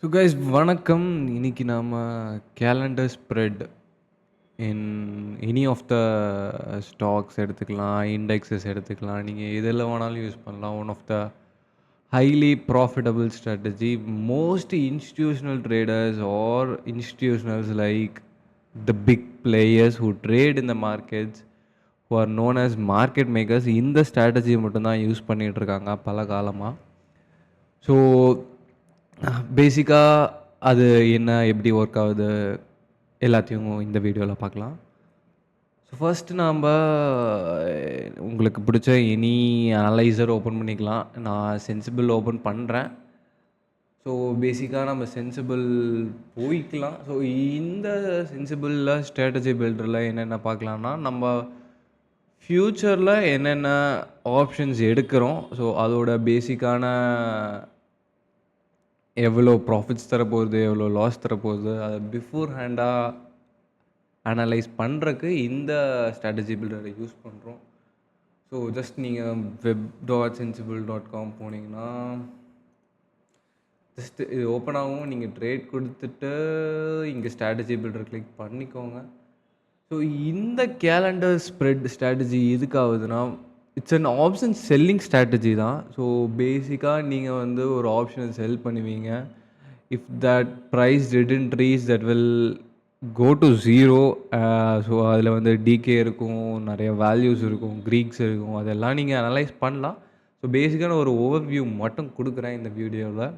So guys வணக்கம். இன்னைக்கு நாம calendar spread in any of the stocks எடுத்துக்கலாம், இண்டெக்ஸஸ் எடுத்துக்கலாம். நீங்கள் எதில் வேணாலும் யூஸ் பண்ணலாம். One of the highly profitable strategy. Most institutional traders or institutionals like the big players who trade in the markets who are known as market makers இந்த ஸ்ட்ராட்டஜியை மட்டும்தான் use பண்ணிகிட்டு இருக்காங்க பல காலமாக. ஸோ பேசிக்காக அது என்ன, எப்படி ஒர்க் ஆகுது எல்லாத்தையும் இந்த வீடியோவில் பார்க்கலாம். ஸோ ஃபர்ஸ்ட் நாம் உங்களுக்கு பிடிச்ச எனி அனலைசர் ஓப்பன் பண்ணிக்கலாம். நான் சென்சிபிள் ஓப்பன் பண்ணுறேன். ஸோ பேசிக்காக நம்ம சென்சிபிள் போய்க்கலாம். ஸோ இந்த சென்சிபிளில் ஸ்ட்ராட்டஜி பில்டரில் என்னென்ன பார்க்கலான்னா, நம்ம ஃப்யூச்சரில் என்னென்ன ஆப்ஷன்ஸ் எடுக்கிறோம், ஸோ அதோட பேசிக்கான எவ்வளோ ப்ராஃபிட்ஸ் தரப்போகுது, எவ்வளோ லாஸ் தரப்போகுது, அதை பிஃபோர் ஹேண்டாக அனலைஸ் பண்ணுறக்கு இந்த ஸ்ட்ராட்டஜி பில்டரை யூஸ் பண்ணுறோம். ஸோ ஜஸ்ட் நீங்கள் web.sensible.com போனீங்கன்னா ஜஸ்ட் இது ஓப்பன் ஆகும். நீங்கள் ட்ரேட் கொடுத்துட்டு இங்கே ஸ்ட்ராட்டஜி பில்டர் கிளிக் பண்ணிக்கோங்க. ஸோ இந்த கேலண்டர் ஸ்ப்ரெட் ஸ்ட்ராட்டஜி எதுக்காகுதுன்னா, it's an option selling strategy தான். ஸோ பேசிக்காக நீங்கள் வந்து ஒரு ஆப்ஷனை செல் பண்ணுவீங்க. If that price didn't reach that will go to zero. So அதில் வந்து டிகே இருக்கும், நிறைய வேல்யூஸ் இருக்கும், க்ரீக்ஸ் இருக்கும், அதெல்லாம் நீங்கள் அனலைஸ் பண்ணலாம். ஸோ பேசிக்கான ஒரு ஓவர்வியூ மட்டும் கொடுக்குறேன் இந்த வீடியோவில்.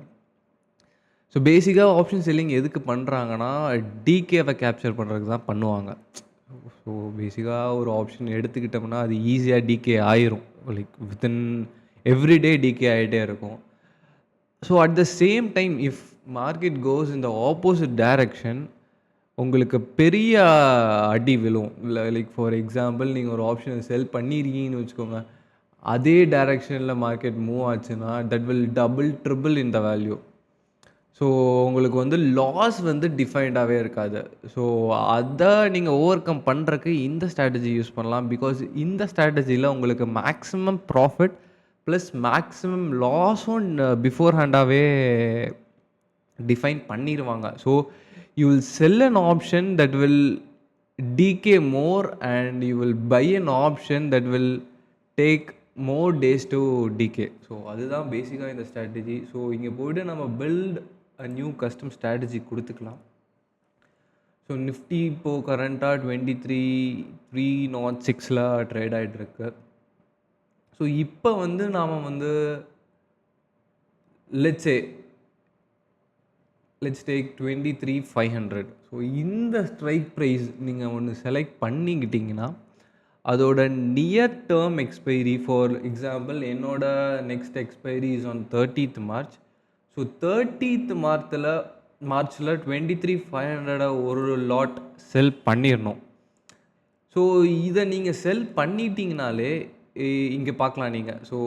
ஸோ பேசிக்காக ஆப்ஷன் செல்லிங் எதுக்கு பண்ணுறாங்கன்னா, டிகேவை கேப்சர் பண்ணுறதுக்கு தான் பண்ணுவாங்க. ஸோ பேசிக்காக ஒரு ஆப்ஷன் எடுத்துக்கிட்டோம்னா அது ஈஸியாக டிகே ஆயிரும். லைக் வித்தின் எவ்ரிடே டிகே ஆகிட்டே இருக்கும். So at the same time if market goes in the opposite direction, உங்களுக்கு பெரிய அடி விழும். இல்லை லைக் ஃபார் எக்ஸாம்பிள் நீங்கள் ஒரு ஆப்ஷனை செல் பண்ணியிருக்கீங்கன்னு வச்சுக்கோங்க, அதே டைரக்ஷனில் மார்க்கெட் மூவ் ஆச்சுன்னா that will double triple in the value. So உங்களுக்கு வந்து லாஸ் வந்து டிஃபைன்டாகவே இருக்காது. ஸோ அதை நீங்கள் ஓவர் கம் பண்ணுறக்கு இந்த ஸ்ட்ராட்டஜி யூஸ் பண்ணலாம். பிகாஸ் இந்த ஸ்ட்ராட்டஜியில் உங்களுக்கு மேக்ஸிமம் ப்ராஃபிட் ப்ளஸ் மேக்ஸிமம் லாஸும் பிஃபோர் ஹேண்டாகவே டிஃபைன் பண்ணிடுவாங்க. So you will sell an option that will decay more and you will buy an option that will take more days to decay. So அதுதான் பேசிக்காக இந்த ஸ்ட்ராட்டஜி. ஸோ இங்கே போய்ட்டு நம்ம build a new custom strategy கொடுத்துக்கலாம். So Nifty இப்போது கரண்ட்டாக 23,306 ட்ரேட் ஆகிட்டுருக்கு. ஸோ இப்போ வந்து நாம் வந்து லெட்ஸ் டேக் 23,500. ஸோ இந்த ஸ்ட்ரைக் ப்ரைஸ் நீங்கள் ஒன்று செலக்ட் பண்ணிக்கிட்டிங்கன்னா அதோட near term expiry, for example என்னோட next expiry is on 30th March. So 30th மார்ச்சில் 23,500 ஒரு லாட் செல் பண்ணிடணும். ஸோ இதை நீங்கள் செல் பண்ணிட்டீங்கனாலே இங்கே பார்க்கலாம் நீங்கள். ஸோ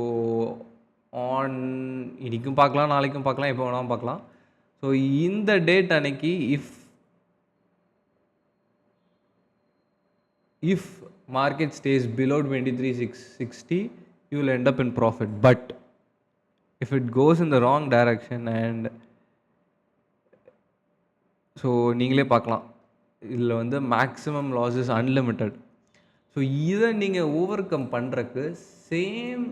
ஆன் இன்றைக்கும் பார்க்கலாம், நாளைக்கும் பார்க்கலாம், எப்போ வேணாலும் பார்க்கலாம். ஸோ இந்த டேட் அன்னைக்கு if market stays below 23,660, you will end up in profit. But if it goes in the wrong direction and so நீங்களே பார்க்கலாம், இதில் வந்து மேக்ஸிமம் லாஸஸ் அன்லிமிட்டட். ஸோ இதை நீங்கள் ஓவர் கம் பண்ணுறக்கு சேம்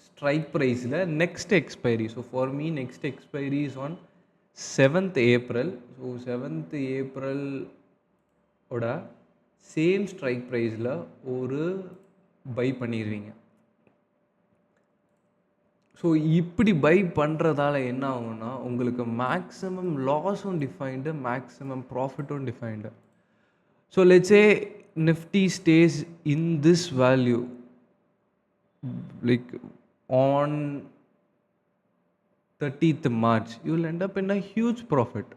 ஸ்ட்ரைக் ப்ரைஸில் next expiry. So for me next expiry is on 7th April. So 7th April ஓட same strike ப்ரைஸில் ஒரு பை பண்ணிடுவீங்க. ஸோ இப்படி பை பண்ணுறதால என்ன ஆகும்னா, உங்களுக்கு மேக்ஸிமம் லாஸும் டிஃபைன்டு, மேக்ஸிமம் ப்ராஃபிட்டும் defined. So let's say Nifty stays in this value like on 30th March, you will end up in a huge profit.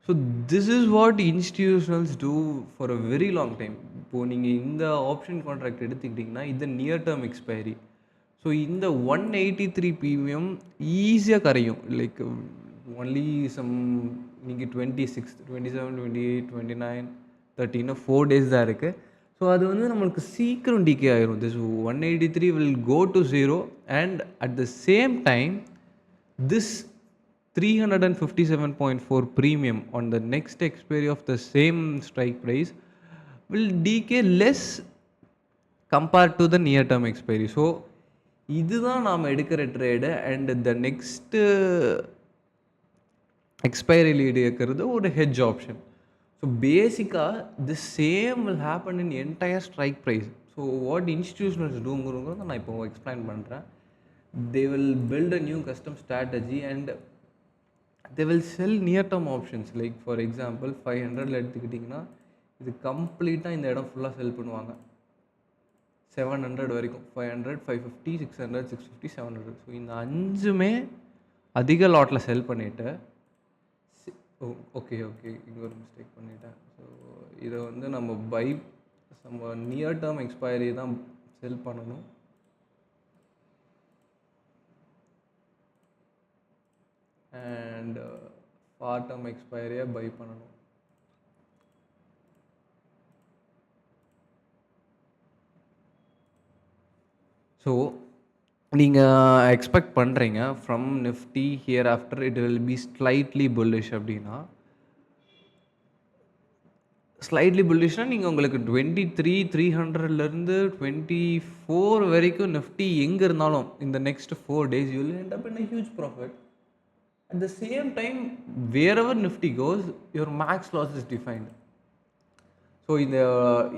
So this is what institutionals do for a very long time. இப்போது நீங்கள் இந்த option contract எடுத்துக்கிட்டிங்கன்னா இது near term expiry. So இந்த 183 premium ஈஸியாக கரையும். Like only some நீங்கள் 26, 27, 28, 29, 30 4 days தான் இருக்குது. ஸோ அது வந்து நம்மளுக்கு சீக்கிரம் டிகே ஆகிரும். This 183 will go to 0 and at the same time this 357.4 premium on the next expiry of the same strike price will decay less compared to the near term expiry. So இதுதான் நாம் எடுக்கிற trade. And the next expiry லீடு இருக்கிறது ஒரு hedge option. So பேசிக்காக the same will happen in entire strike price. So what institutionals டூங்கிறத நான் இப்போ எக்ஸ்பிளைன் பண்ணுறேன். They will build a new custom strategy and they will sell near term options. Like for example 500 எடுத்துக்கிட்டிங்கன்னா இது கம்ப்ளீட்டாக இந்த இடம் ஃபுல்லாக செல் பண்ணுவாங்க 700 வரைக்கும். 500, 550, 600, 650, 700. ஸோ இந்த அஞ்சுமே அதிக லாட்டில் செல் பண்ணிவிட்டு ஓகே இங்கே ஒரு மிஸ்டேக் பண்ணிட்டேன். ஸோ இதை வந்து நம்ம நியர் டேர்ம் எக்ஸ்பைரி தான் செல் பண்ணணும். அண்ட் ஃபார் டேர்ம் எக்ஸ்பைரியாக பை பண்ணணும். ஸோ நீங்கள் எக்ஸ்பெக்ட் பண்ணுறீங்க from Nifty hereafter it will be slightly bullish அப்படின்னா, ஸ்லைட்லி புல்லிஷ்னால் நீங்கள் உங்களுக்கு 23,300லேருந்து 24 வரைக்கும் நிஃப்டி எங்கே இருந்தாலும் இந்த next 4 days you will end up in a huge profit. At the same time wherever Nifty goes your max loss is defined. So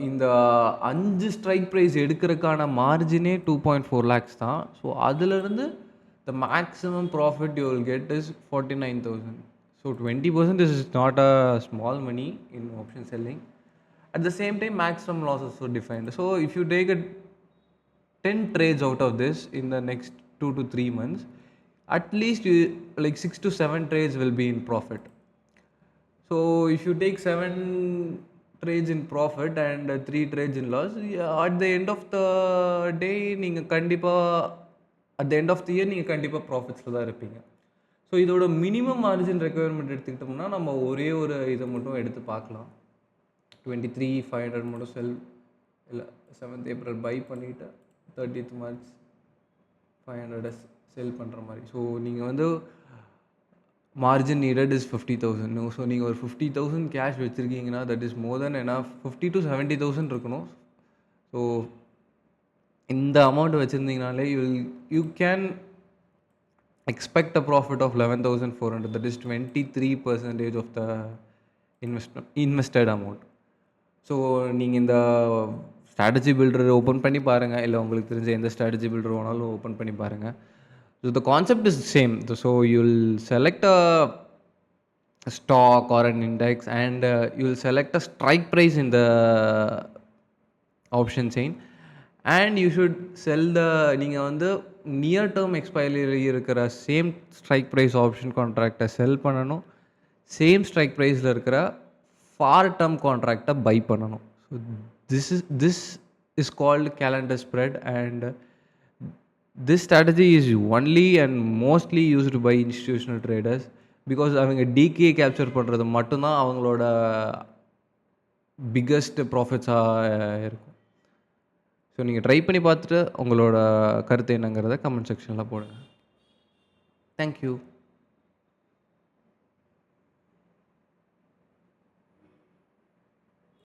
இந்த 5 ஸ்ட்ரைக் ப்ரைஸ் எடுக்கிறதுக்கான மார்ஜினே 2.4 lakhs தான். ஸோ அதிலிருந்து the maximum profit you will get is 49,000. So 20% is not a small money in option selling. At the same time maximum loss also defined. So if you take a 10 trades out of this in the next 2 to 3 months, at least like 6 to 7 trades will be in profit. So if you take 7 trades in profit and 3 trades in loss, at the end of the day நீங்கள் கண்டிப்பாக at the end of the year நீங்கள் கண்டிப்பாக ப்ராஃபிட்ஸில் தான் இருப்பீங்க. So இதோட minimum margin requirement எடுத்துக்கிட்டோம்னா நம்ம ஒரே ஒரு இதை மட்டும் எடுத்து பார்க்கலாம். 23,500 மட்டும் செல் இல்லை 7th April பை பண்ணிவிட்டு 30th March 500 செல் பண்ணுற மாதிரி. ஸோ நீங்கள் வந்து மார்ஜின் நீடட் இஸ் 50,000. ஸோ நீங்கள் ஒரு 50,000 கேஷ் வச்சுருக்கீங்கன்னா that is more than enough. 50,000 to 70,000 இருக்கணும். ஸோ இந்த அமௌண்ட் வச்சுருந்தீங்கனாலே you can expect a profit of 11,400. That is 23% of the invested amount. So நீங்கள் இந்த ஸ்ட்ராட்டஜி பில்டர் ஓப்பன் பண்ணி பாருங்கள், இல்லை உங்களுக்கு தெரிஞ்ச எந்த ஸ்ட்ராட்டஜி பில்டர் வேணாலும் ஓப்பன் பண்ணி பாருங்கள். So the concept is the same. So you'll select a stock or an index and you'll select a strike price in the option chain and you should sell நீங்கள் வந்து near term expiry இருக்கிற same strike price option கான்ட்ராக்டை செல் பண்ணணும். Same strike ப்ரைஸில் இருக்கிற for term கான்ட்ராக்டை by பண்ணணும். So this is called calendar spread and this strategy is only and mostly used by institutional traders because அவங்க decay capture பண்ணுறது மட்டும்தான் அவங்களோட biggest ப்ராஃபிட்ஸாக இருக்கும். ஸோ நீங்கள் ட்ரை பண்ணி பார்த்துட்டு உங்களோட கருத்து என்னங்கிறத கமெண்ட் செக்ஷனில் போடுங்க. தேங்க்யூ.